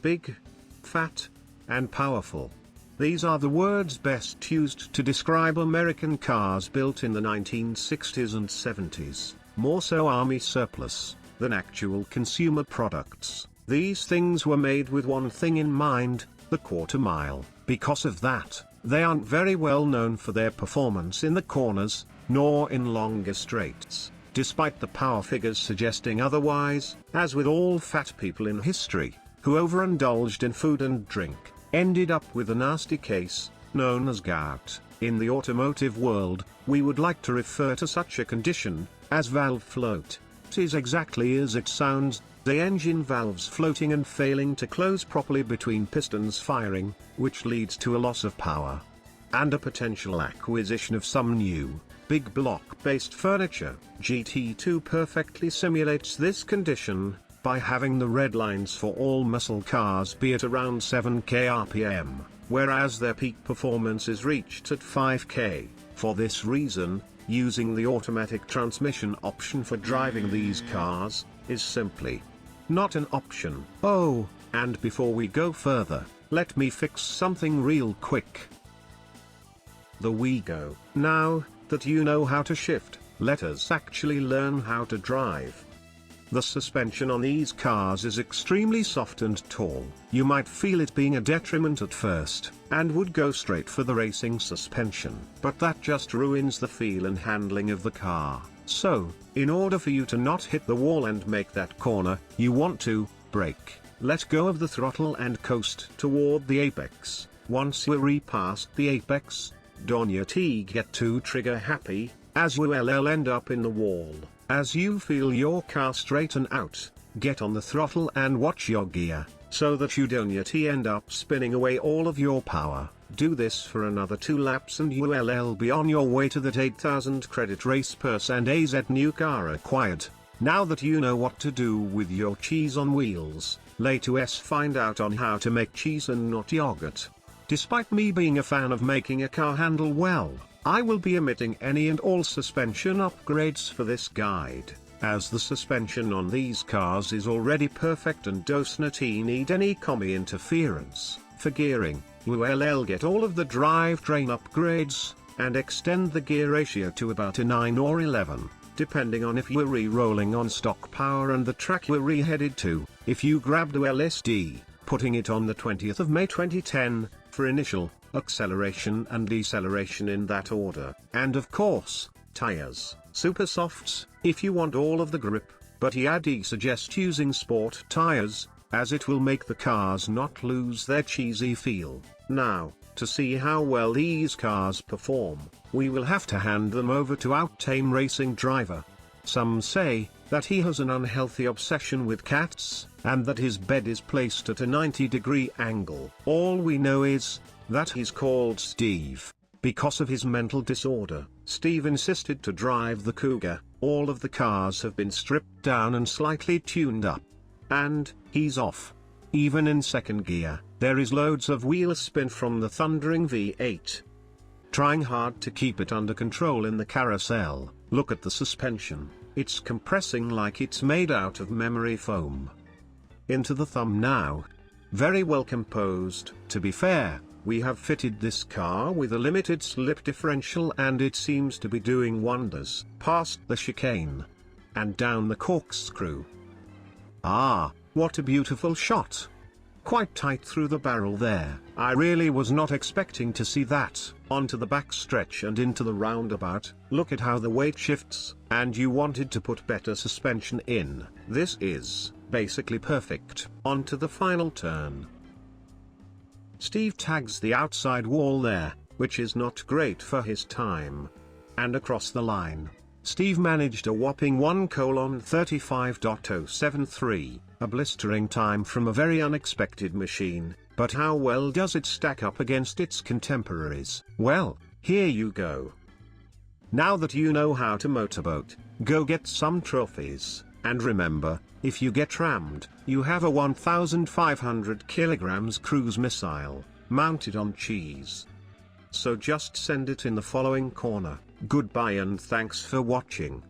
big, fat, and powerful. These are the words best used to describe American cars built in the 1960s and 70s, more so army surplus than actual consumer products. These things were made with one thing in mind, the quarter mile. Because of that, they aren't very well known for their performance in the corners, nor in longer straights, despite the power figures suggesting otherwise. As with all fat people in history, who overindulged in food and drink, ended up with a nasty case, known as gout. In the automotive world, we would like to refer to such a condition as valve float. It is exactly as it sounds, the engine valves floating and failing to close properly between pistons firing, which leads to a loss of power and a potential acquisition of some new, big block-based furniture. GT2 perfectly simulates this condition by having the red lines for all muscle cars be at around 7k RPM, whereas their peak performance is reached at 5k. For this reason, using the automatic transmission option for driving these cars is simply not an option. Oh, and before we go further, let me fix something real quick. The we go. Now that you know how to shift, let us actually learn how to drive. The suspension on these cars is extremely soft and tall. You might feel it being a detriment at first, and would go straight for the racing suspension. But that just ruins the feel and handling of the car. So, in order for you to not hit the wall and make that corner, you want to brake, let go of the throttle and coast toward the apex. Once you are past the apex, don't get too trigger happy, as you will end up in the wall. As you feel your car straighten out, get on the throttle and watch your gear, so that you don't end up spinning away all of your power. Do this for another 2 laps and you'll be on your way to that 8,000 credit race purse and AZ new car acquired. Now that you know what to do with your cheese on wheels, let's find out on how to make cheese and not yogurt. Despite me being a fan of making a car handle well, I will be omitting any and all suspension upgrades for this guide, as the suspension on these cars is already perfect and does not need any combi interference. For gearing, you'll get all of the drivetrain upgrades, and extend the gear ratio to about a 9 or 11, depending on if you're re-rolling on stock power and the track you're re-headed to. If you grabbed a LSD, putting it on the 20th of May 2010, for initial, acceleration and deceleration in that order. And of course, tires, super softs, if you want all of the grip, but I'd suggest using sport tires, as it will make the cars not lose their cheesy feel. Now, to see how well these cars perform, we will have to hand them over to Outtame Racing driver. Some say that he has an unhealthy obsession with cats, and that his bed is placed at a 90-degree angle. All we know is that he's called Steve because of his mental disorder. Steve insisted to drive the Cougar. All of the cars have been stripped down and slightly tuned up, and he's off. Even in second gear, there is loads of wheel spin from the thundering V8. Trying hard to keep it under control in the carousel. Look at the suspension, it's compressing like it's made out of memory foam. Into the thumb now. Very well composed. To be fair, we have fitted this car with a limited slip differential and it seems to be doing wonders. Past the chicane, and down the corkscrew. Ah, what a beautiful shot. Quite tight through the barrel there. I really was not expecting to see that. Onto the backstretch and into the roundabout. Look at how the weight shifts. And you wanted to put better suspension in. This is basically perfect. Onto the final turn. Steve tags the outside wall there, which is not great for his time. And across the line, Steve managed a whopping 1:35.073, a blistering time from a very unexpected machine, but how well does it stack up against its contemporaries? Well, here you go. Now that you know how to motorboat, go get some trophies, and remember, if you get rammed, you have a 1,500 kilograms cruise missile, mounted on cheese. So just send it in the following corner. Goodbye and thanks for watching.